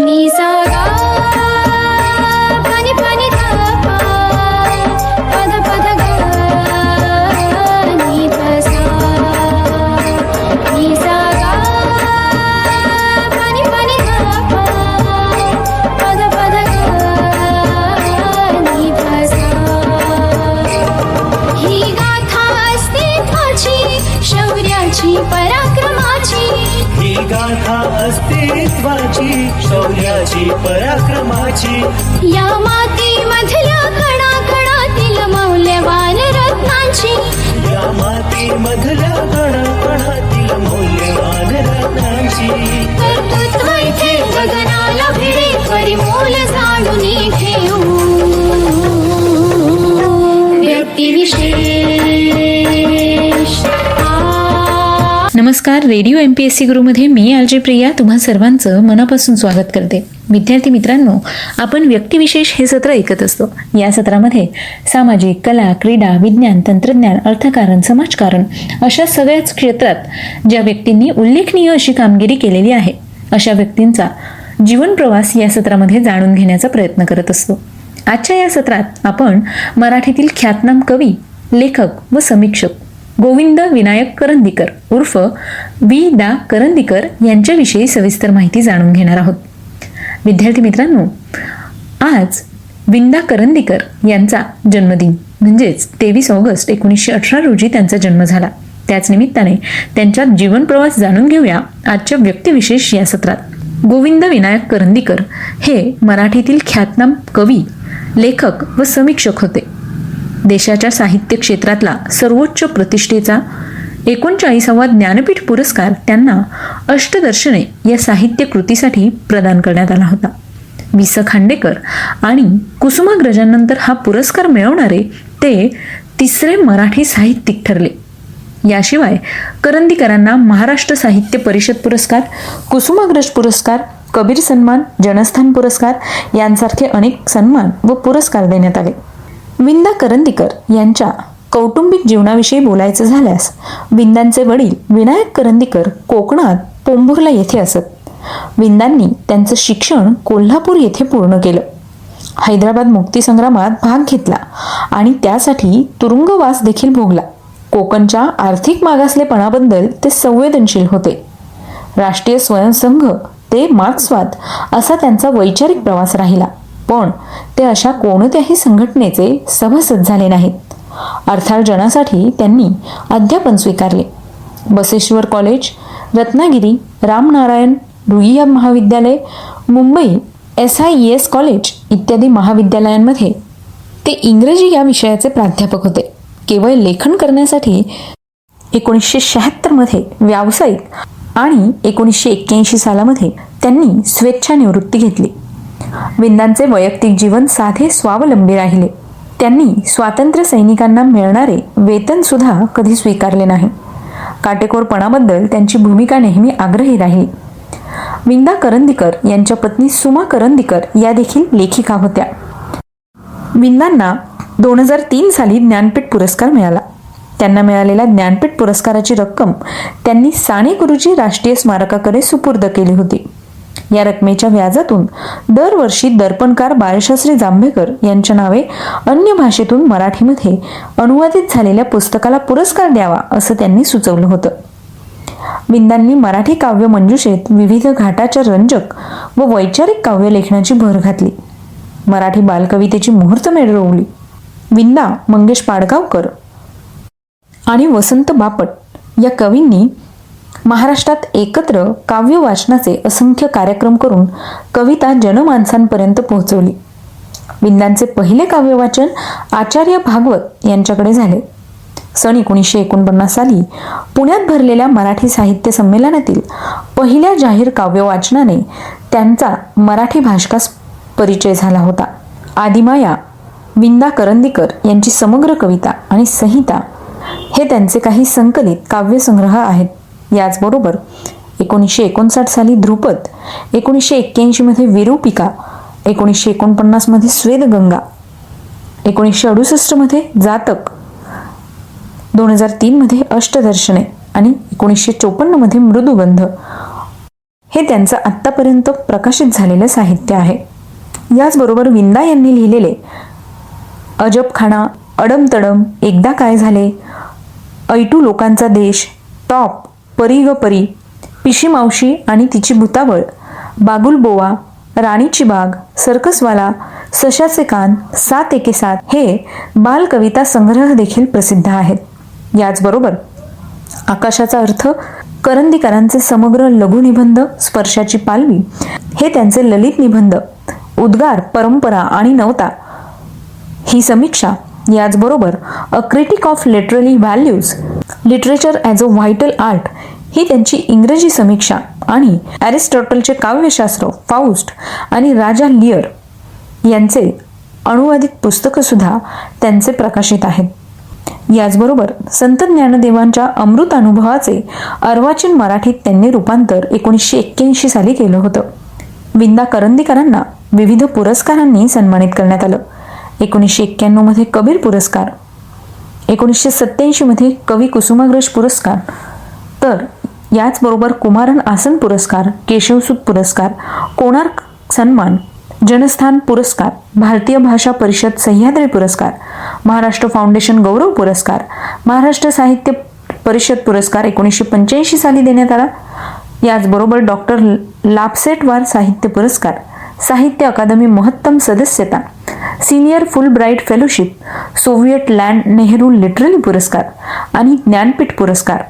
नि सा गा पनि पनि धा पा पद पद गा नि ध सा नि सा गा पनि पनि धा पा पद पद गा नि ध सा ही गाथा अस्तित्वाची शौर्याची पराक्रमाची ही गाथा अस्तित्वाची शौर्याची पराक्रमाची या मातीमधल्या कणाकणातील मौल्यवान रत्नांची या मातीमधल्या कणाकणातील मौल्यवान रत्नांची कर्तृत्व इथे गगनाला भिडे परिमोल जाणून घेऊ व्यक्तिविशेष नमस्कार. रेडिओ MPSC गुरुमध्ये मी आरजे प्रिया तुम्हा सर्वांचं मनापासून स्वागत करते. विद्यार्थी मित्रांनो, आपण व्यक्तिविशेष हे सत्र ऐकत असतो. या सत्रामध्ये सामाजिक, कला, क्रीडा, विज्ञान, तंत्रज्ञान, अर्थकारण, समाजकारण अशा सगळ्याच क्षेत्रात ज्या व्यक्तींनी उल्लेखनीय अशी कामगिरी केलेली आहे अशा व्यक्तींचा जीवन प्रवास या सत्रामध्ये जाणून घेण्याचा प्रयत्न करत असतो. आजच्या या सत्रात आपण मराठीतील ख्यातनाम कवी, लेखक व समीक्षक गोविंद विनायक करंदीकर उर्फ वि.दा. करंदीकर यांच्याविषयी सविस्तर माहिती जाणून घेणार आहोत. विद्यार्थी मित्रांनो, आज वि.दा. करंदीकर यांचा जन्मदिन म्हणजेच 23 ऑगस्ट 1918 रोजी त्यांचा जन्म झाला. त्याच निमित्ताने त्यांचा जीवन प्रवास जाणून घेऊया आजच्या व्यक्तिविशेष या सत्रात. गोविंद विनायक करंदीकर हे मराठीतील ख्यातनाम कवी, लेखक व समीक्षक होते. देशाच्या साहित्य क्षेत्रातला सर्वोच्च प्रतिष्ठेचा 39वा ज्ञानपीठ पुरस्कार त्यांना अष्टदर्शने या साहित्य कृतीसाठी प्रदान करण्यात आला होता. वि. स. खांडेकर आणि कुसुमाग्रजांनंतर हा पुरस्कार मिळवणारे ते तिसरे मराठी साहित्यिक ठरले. याशिवाय करंदीकरांना महाराष्ट्र साहित्य परिषद पुरस्कार, कुसुमाग्रज पुरस्कार, कबीर सन्मान, जनस्थान पुरस्कार यांसारखे अनेक सन्मान व पुरस्कार देण्यात आले. वि.दा. करंदीकर यांच्या कौटुंबिक जीवनाविषयी बोलायचं झाल्यास विंदांचे वडील विनायक करंदीकर कोकणात पोंभुर्ला येथे असत. विंदांनी त्यांचं शिक्षण कोल्हापूर येथे पूर्ण केलं. हैदराबाद मुक्तीसंग्रामात भाग घेतला आणि त्यासाठी तुरुंगवास देखील भोगला. कोकणच्या आर्थिक मागासलेपणाबद्दल ते संवेदनशील होते. राष्ट्रीय स्वयंसंघ ते मार्क्सवाद असा त्यांचा वैचारिक प्रवास राहिला, पण ते अशा कोणत्याही संघटनेचे सभासद झाले नाहीत. अर्थार्जनासाठी त्यांनी अध्यापन स्वीकारले. बसेश्वर कॉलेज, रत्नागिरी, रामनारायण रुईया महाविद्यालय, मुंबई SIES कॉलेज इत्यादी महाविद्यालयांमध्ये ते इंग्रजी या विषयाचे प्राध्यापक होते. केवळ लेखन करण्यासाठी 1976 मध्ये व्यावसायिक आणि 1981 सालामध्ये त्यांनी स्वेच्छानिवृत्ती घेतली. विंदांचे वैयक्तिक जीवन साधे स्वावलंबी राहिले. त्यांनी स्वातंत्र्य सैनिकांना मिळणारे वेतन सुद्धा कधी स्वीकारले नाही. काटेकोरपणाबद्दल त्यांची भूमिका नेहमी आग्रही राहिली. वि.दा. करंदीकर यांच्या पत्नी सुमा करंदीकर या देखील लेखिका होत्या. विंदांना 2003 साली ज्ञानपीठ पुरस्कार मिळाला. त्यांना मिळालेल्या ज्ञानपीठ पुरस्काराची रक्कम त्यांनी साने गुरुजी राष्ट्रीय स्मारकाकडे सुपूर्द केली होती. या रकमेच्या व्याजातून दरवर्षी दर्पणकार बाळशास्त्री जांभेकर यांच्या नावे अन्य भाषेतून मराठीमध्ये अनुवादित झालेल्या पुस्तकाला पुरस्कार द्यावा असं त्यांनी सुचवलं होतं. विंदांनी मराठी काव्य मंजुषेत विविध घाटाच्या रंजक व वैचारिक काव्य लेखनाची भर घातली. मराठी बालकवितेची मुहूर्तमेढ रोवली. विंदा, मंगेश पाडगावकर आणि वसंत बापट या कवींनी महाराष्ट्रात एकत्र काव्य वाचनाचे असंख्य कार्यक्रम करून कविता जनमानसांपर्यंत पोहोचवली. विंदांचे पहिले काव्य वाचन आचार्य भागवत यांच्याकडे झाले. सन 1949 साली पुण्यात भरलेल्या मराठी साहित्य संमेलनातील पहिल्या जाहीर काव्य वाचनाने त्यांचा मराठी भाषकास परिचय झाला होता. आदिमाया, वि.दा. करंदीकर यांची समग्र कविता आणि संहिता हे त्यांचे काही संकलित काव्यसंग्रह आहेत. याचबरोबर 1959 साली ध्रुपद, 1981 मध्ये विरूपिका, 1949 मध्ये स्वेदगंगा, 1968 मध्ये जातक, 2003 मध्ये अष्टदर्शने आणि 1954 मध्ये मृदुगंध हे त्यांचं आत्तापर्यंत प्रकाशित झालेलं साहित्य आहे. याचबरोबर विंदा यांनी लिहिलेले अजबखाना, अडमतडम, एकदा काय झाले, ऐटू लोकांचा देश, टॉप, परी ग परी, पिशी मावशी आणि तिची भुतावळ, बागुलबोवा, राणीची बाग, सर्कसवाला, सशाचे कान, 7 एके 7 हे बालकविता संग्रह देखील प्रसिद्ध आहेत. याचबरोबर आकाशाचा अर्थ, करंदीकरांचे समग्र लघुनिबंध, स्पर्शाची पालवी हे त्यांचे ललित निबंध, उद्गार, परंपरा आणि नवता ही समीक्षा, याचबरोबर a critic of literary values, literature as a vital art ही त्यांची इंग्रजी समीक्षा आणि ॲरिस्टॉटलचे काव्यशास्त्र, फाउस्ट आणि राजा लिअर यांचे अनुवादित पुस्तकंसुद्धा त्यांचे प्रकाशित आहेत. याचबरोबर संत ज्ञानदेवांच्या अमृत अनुभवाचे अर्वाचीन मराठीत त्यांनी रूपांतर 1981 साली केलं होतं. विंदा करंदीकरांना विविध पुरस्कारांनी सन्मानित करण्यात आलं. 1991 मध्ये कबीर पुरस्कार, 1987 मध्ये कवी कुसुमाग्रज पुरस्कार, तर याचबरोबर कुमारन आसन पुरस्कार, केशवसूत पुरस्कार, कोणार्क सन्मान, जनस्थान पुरस्कार, भारतीय भाषा परिषद सह्याद्री पुरस्कार, महाराष्ट्र फाउंडेशन गौरव पुरस्कार, महाराष्ट्र साहित्य परिषद पुरस्कार 1985 साली देण्यात आला. याचबरोबर डॉक्टर लापसेटवार साहित्य पुरस्कार, साहित्य अकादमी महत्तम सदस्यता, सीनियर फुल bright fellowship, Soviet land Nehru literary पुरस्कार आणि ज्ञानपीठ पुरस्कार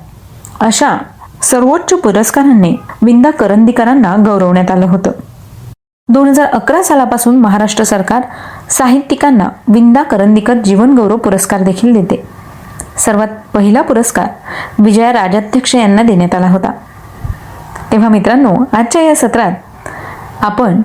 अशा सर्वोच्च पुरस्कारांनी विंदा करंदीकरांना गौरवण्यात आलं होतं. 2011 सालापासून महाराष्ट्र सरकार साहित्यिकांना विंदा करंदीकर जीवन गौरव पुरस्कार देखील देते. सर्वात पहिला पुरस्कार विजया राजाध्यक्ष यांना देण्यात आला होता. तेव्हा मित्रांनो, आजच्या या सत्रात आपण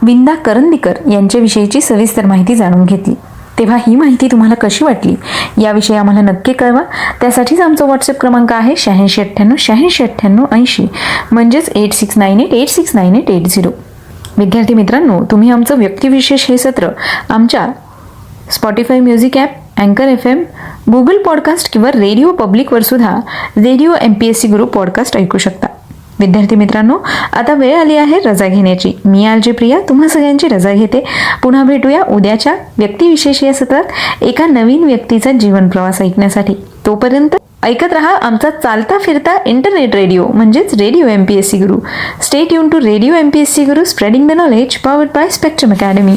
विंदा करंदीकर यांच्याविषयीची सविस्तर माहिती जाणून घेतली. तेव्हा ही माहिती तुम्हाला कशी वाटली याविषयी आम्हाला नक्की कळवा. त्यासाठीच आमचा व्हॉट्सअप क्रमांक आहे 8698 म्हणजेच 8698869880. विद्यार्थी मित्रांनो, तुम्ही आमचं व्यक्तिविशेष हे सत्र आमच्या स्पॉटीफाय म्युझिक ॲप, अँकर FM, गुगल पॉडकास्ट किंवा रेडिओ पब्लिकवर सुद्धा रेडिओ MPSC गुरु पॉडकास्ट ऐकू शकता. विद्यार्थी मित्रांनो, आता वेळ आली आहे रजा घेण्याची. मी RJ प्रिया तुम्हा सगळ्यांची रजा घेते. पुन्हा भेटूया उद्याच्या व्यक्तिविशेष या सत्रात एका नवीन व्यक्तीचा जीवन प्रवास ऐकण्यासाठी. तोपर्यंत ऐकत रहा आमचा चालता फिरता इंटरनेट रेडिओ म्हणजेच Radio MPSC Guru. Stay tune to Radio MPSC Guru, spreading the knowledge, powered by Spectrum academy.